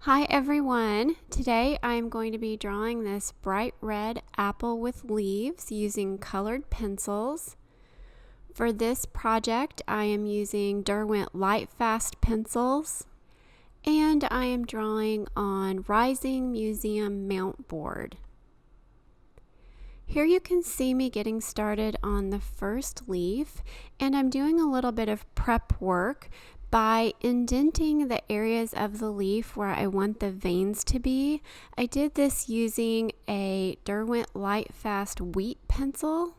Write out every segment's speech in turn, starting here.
Hi everyone! Today I am going to be drawing this bright red apple with leaves using colored pencils. For this project I am using Derwent Lighfast pencils and I am drawing on Rising Museum Mount board. Here you can see me getting started on the first leaf, and I'm doing a little bit of prep work by indenting the areas of the leaf where I want the veins to be. I did this using a Derwent Lightfast wheat pencil,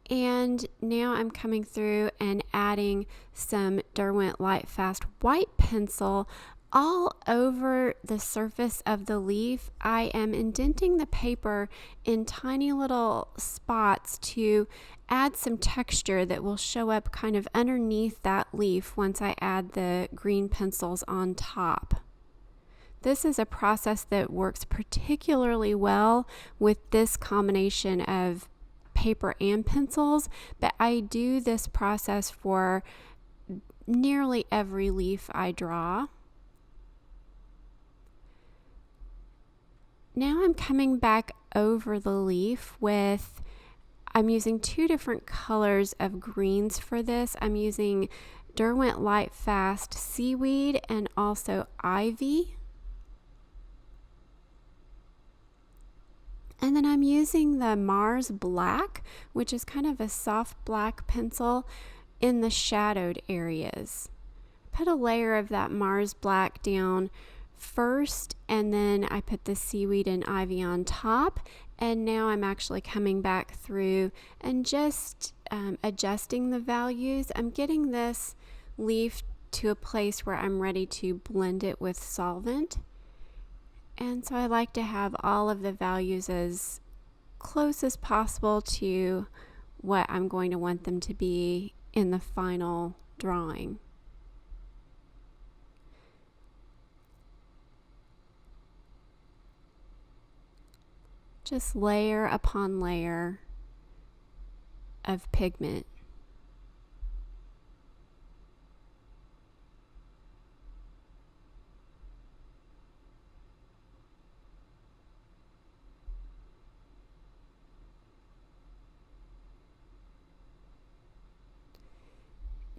and now I'm coming through and adding some Derwent Lightfast white pencil all over the surface of the leaf. I am indenting the paper in tiny little spots to add some texture that will show up kind of underneath that leaf once I add the green pencils on top. This is a process that works particularly well with this combination of paper and pencils, but I do this process for nearly every leaf I draw. Now I'm coming back over the leaf with, I'm using two different colors of greens for this. I'm using Derwent Lightfast seaweed and also ivy. And then I'm using the Mars black, which is kind of a soft black pencil in the shadowed areas. Put a layer of that Mars black down first, and then I put the seaweed and ivy on top, and now I'm actually coming back through and just adjusting the values. I'm getting this leaf to a place where I'm ready to blend it with solvent, and so I like to have all of the values as close as possible to what I'm going to want them to be in the final drawing. Just layer upon layer of pigment.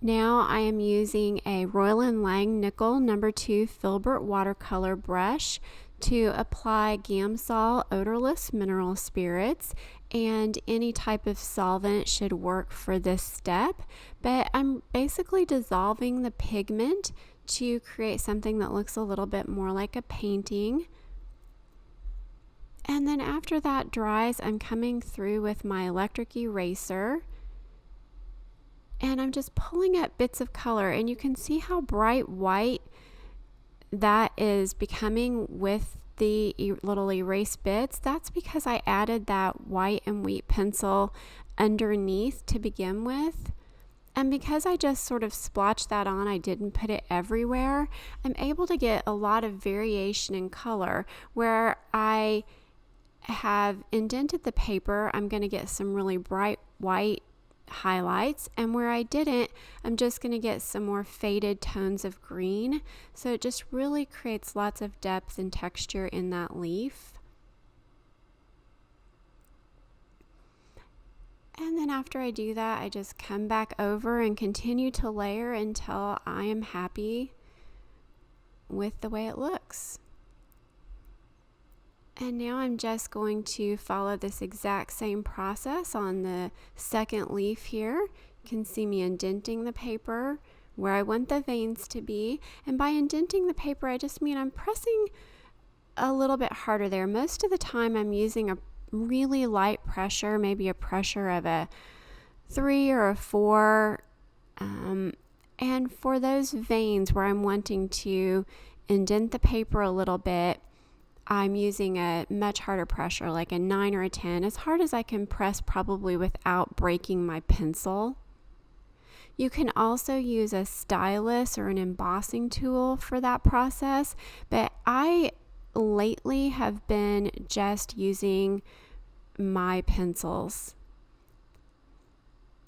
Now I am using a Royal & Lang Nickel No. 2 Filbert watercolor brush to apply Gamsol odorless mineral spirits, and any type of solvent should work for this step, but I'm basically dissolving the pigment to create something that looks a little bit more like a painting. And then after that dries, I'm coming through with my electric eraser and I'm just pulling up bits of color, and you can see how bright white that is becoming with the little erase bits. That's because I added that white and wheat pencil underneath to begin with. And because I just sort of splotched that on, I didn't put it everywhere, I'm able to get a lot of variation in color. Where I have indented the paper, I'm going to get some really bright white highlights, and where I didn't, I'm just going to get some more faded tones of green. So it just really creates lots of depth and texture in that leaf. And then after I do that, I just come back over and continue to layer until I am happy with the way it looks. And now I'm just going to follow this exact same process on the second leaf here. You can see me indenting the paper where I want the veins to be. And by indenting the paper, I just mean I'm pressing a little bit harder there. Most of the time I'm using a really light pressure, maybe a pressure of a 3 or a 4. And for those veins where I'm wanting to indent the paper a little bit, I'm using a much harder pressure, like a 9 or a 10, as hard as I can press, probably without breaking my pencil. You can also use a stylus or an embossing tool for that process, but I lately have been just using my pencils.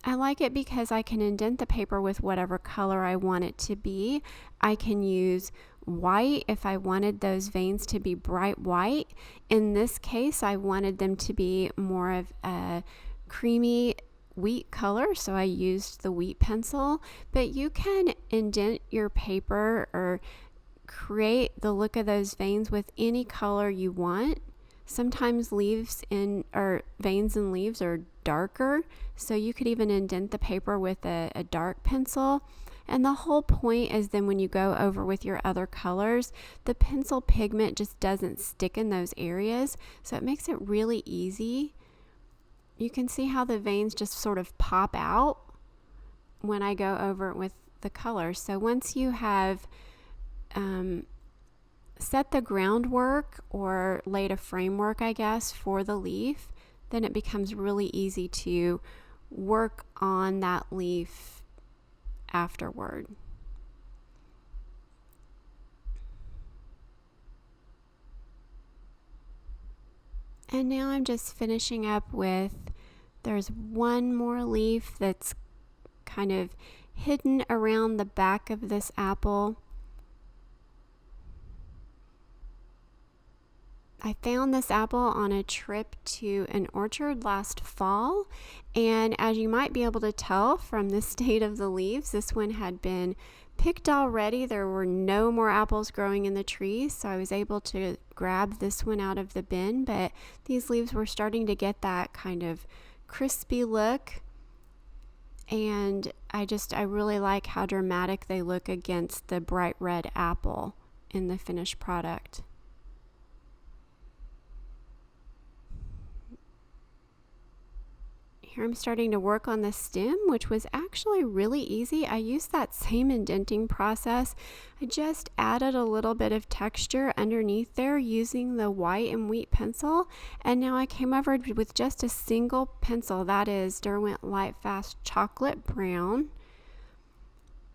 I like it because I can indent the paper with whatever color I want it to be. I can use white if I wanted those veins to be bright white. In this case, I wanted them to be more of a creamy wheat color, so I used the wheat pencil. But you can indent your paper or create the look of those veins with any color you want. Sometimes veins in leaves are darker, so you could even indent the paper with a dark pencil. And the whole point is then when you go over with your other colors, the pencil pigment just doesn't stick in those areas, so it makes it really easy. You can see how the veins just sort of pop out when I go over it with the colors. So once you have set the groundwork or laid a framework, I guess, for the leaf, then it becomes really easy to work on that leaf afterward. And now I'm just finishing up with, there's one more leaf that's kind of hidden around the back of this apple. I found this apple on a trip to an orchard last fall, and as you might be able to tell from the state of the leaves, this one had been picked already. There were no more apples growing in the trees, so I was able to grab this one out of the bin, but these leaves were starting to get that kind of crispy look, and I really like how dramatic they look against the bright red apple in the finished product. Here I'm starting to work on the stem, which was actually really easy. I used that same indenting process. I just added a little bit of texture underneath there using the white and wheat pencil, and now I came over with just a single pencil. That is Derwent Lighfast Chocolate Brown.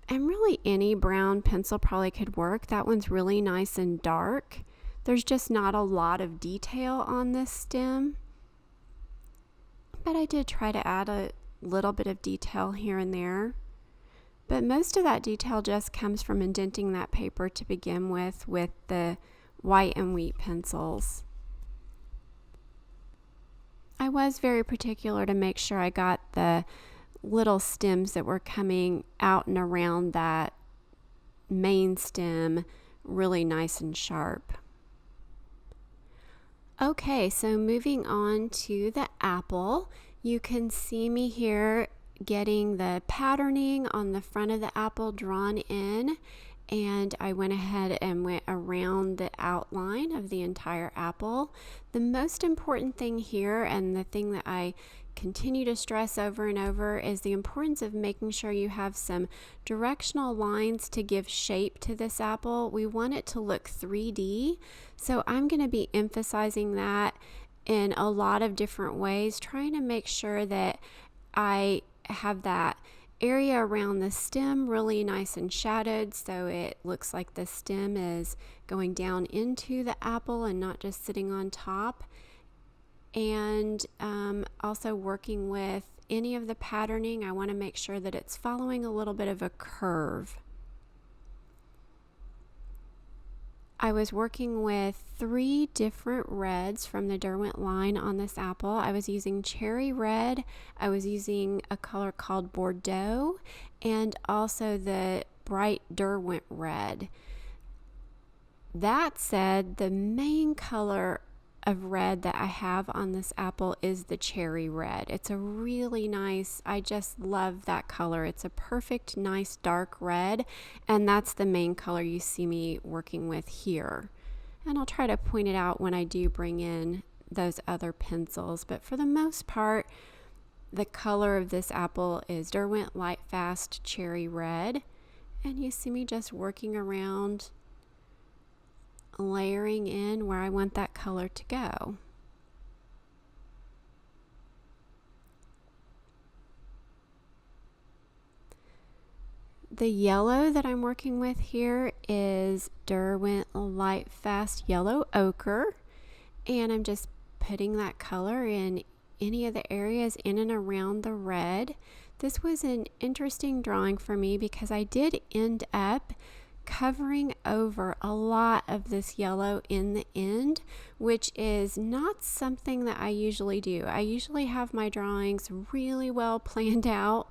And really any brown pencil probably could work. That one's really nice and dark. There's just not a lot of detail on this stem, but I did try to add a little bit of detail here and there. But most of that detail just comes from indenting that paper to begin with the white and wheat pencils. I was very particular to make sure I got the little stems that were coming out and around that main stem really nice and sharp. Okay, so moving on to the apple, you can see me here getting the patterning on the front of the apple drawn in, and I went ahead and went around the outline of the entire apple. The most important thing here, and the thing that I continue to stress over and over, is the importance of making sure you have some directional lines to give shape to this apple. We want it to look 3D, so I'm going to be emphasizing that in a lot of different ways, trying to make sure that I have that area around the stem really nice and shadowed, so it looks like the stem is going down into the apple and not just sitting on top. And also working with any of the patterning, I want to make sure that it's following a little bit of a curve. I was working with 3 different reds from the Derwent line on this apple. I was using cherry red, I was using a color called Bordeaux, and also the bright Derwent red. That said, the main color of red that I have on this apple is the cherry red. It's a really nice, I just love that color. It's a perfect, nice dark red, and that's the main color you see me working with here. And I'll try to point it out when I do bring in those other pencils, but for the most part, the color of this apple is Derwent Lighfast Cherry Red, and you see me just working around, layering in where I want that color to go. The yellow that I'm working with here is Derwent Lighfast Yellow Ochre, and I'm just putting that color in any of the areas in and around the red. This was an interesting drawing for me because I did end up covering over a lot of this yellow in the end, which is not something that I usually do. I usually have my drawings really well planned out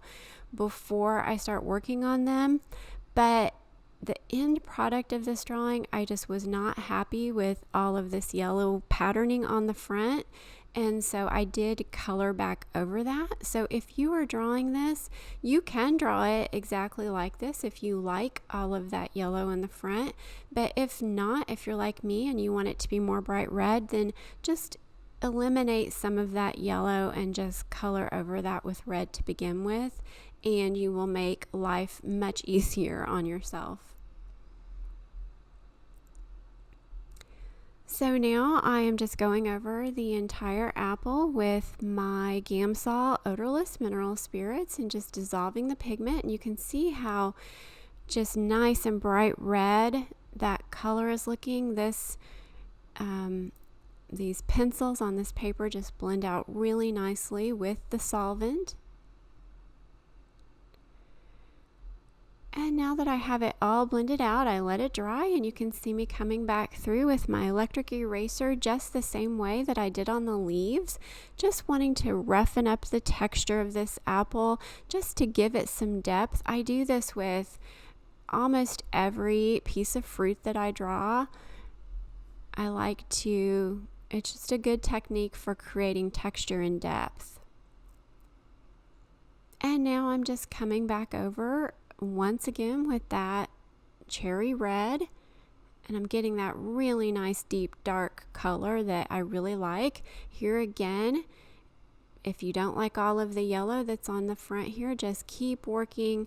before I start working on them, but the end product of this drawing, I just was not happy with all of this yellow patterning on the front, and so I did color back over that. So if you are drawing this, you can draw it exactly like this if you like all of that yellow in the front, but if not, if you're like me and you want it to be more bright red, then just eliminate some of that yellow and just color over that with red to begin with, and you will make life much easier on yourself. So now I am just going over the entire apple with my Gamsol odorless mineral spirits and just dissolving the pigment, and you can see how just nice and bright red that color is looking. These pencils on this paper just blend out really nicely with the solvent. And now that I have it all blended out, I let it dry, and you can see me coming back through with my electric eraser just the same way that I did on the leaves, just wanting to roughen up the texture of this apple just to give it some depth. I do this with almost every piece of fruit that I draw. It's just a good technique for creating texture and depth. And now I'm just coming back over once again with that cherry red, and I'm getting that really nice deep dark color that I really like. Here again, if you don't like all of the yellow that's on the front here, just keep working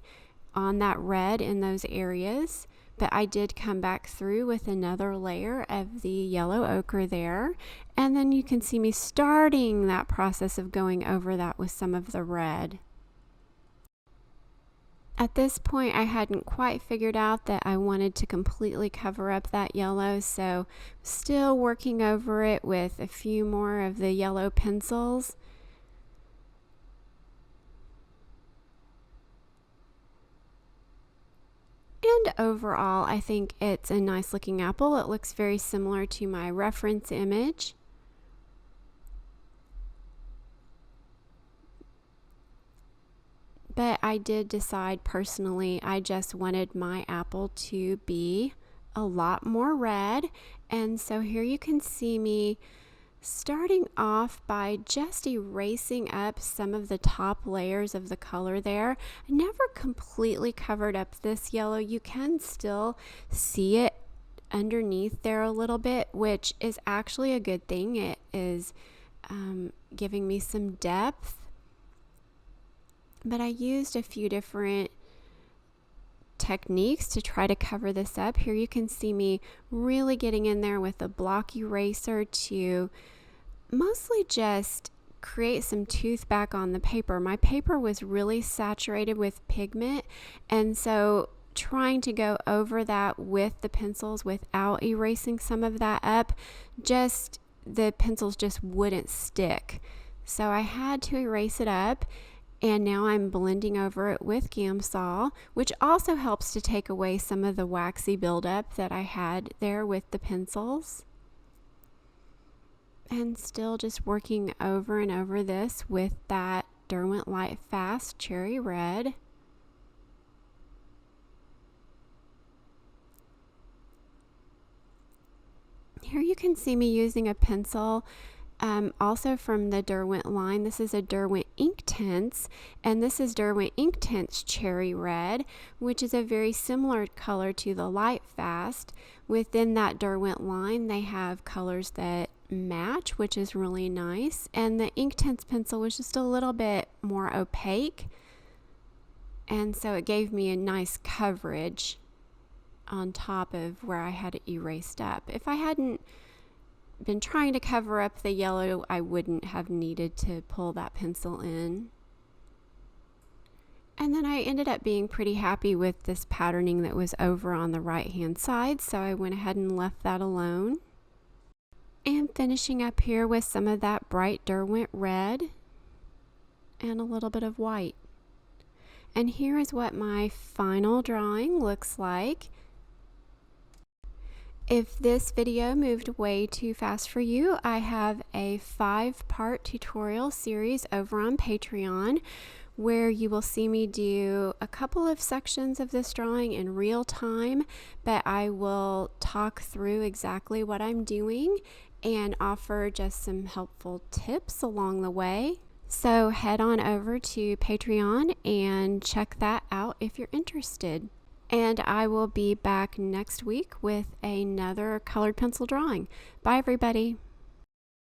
on that red in those areas. But I did come back through with another layer of the yellow ochre there, and then you can see me starting that process of going over that with some of the red. At this point, I hadn't quite figured out that I wanted to completely cover up that yellow, so still working over it with a few more of the yellow pencils. And overall, I think it's a nice looking apple. It looks very similar to my reference image. But I did decide personally, I just wanted my apple to be a lot more red. And so here you can see me starting off by just erasing up some of the top layers of the color there. I never completely covered up this yellow. You can still see it underneath there a little bit, which is actually a good thing. It is giving me some depth. But I used a few different techniques to try to cover this up. Here you can see me really getting in there with a block eraser to mostly just create some tooth back on the paper. My paper was really saturated with pigment, and so trying to go over that with the pencils without erasing some of that up, the pencils just wouldn't stick. So I had to erase it up. And now I'm blending over it with Gamsol, which also helps to take away some of the waxy buildup that I had there with the pencils. And still just working over and over this with that Derwent Lighfast Cherry Red. Here you can see me using a pencil also from the Derwent line. This is a Derwent Inktense, and this is Derwent Inktense Cherry Red, which is a very similar color to the Lighfast. Within that Derwent line, they have colors that match, which is really nice, and the Inktense pencil was just a little bit more opaque, and so it gave me a nice coverage on top of where I had it erased up. If I hadn't been trying to cover up the yellow, I wouldn't have needed to pull that pencil in. And then I ended up being pretty happy with this patterning that was over on the right hand side, so I went ahead and left that alone. And finishing up here with some of that bright Derwent red and a little bit of white. And here is what my final drawing looks like. If this video moved way too fast for you, I have a 5-part tutorial series over on Patreon where you will see me do a couple of sections of this drawing in real time, but I will talk through exactly what I'm doing and offer just some helpful tips along the way. So head on over to Patreon and check that out if you're interested. And I will be back next week with another colored pencil drawing. Bye, everybody.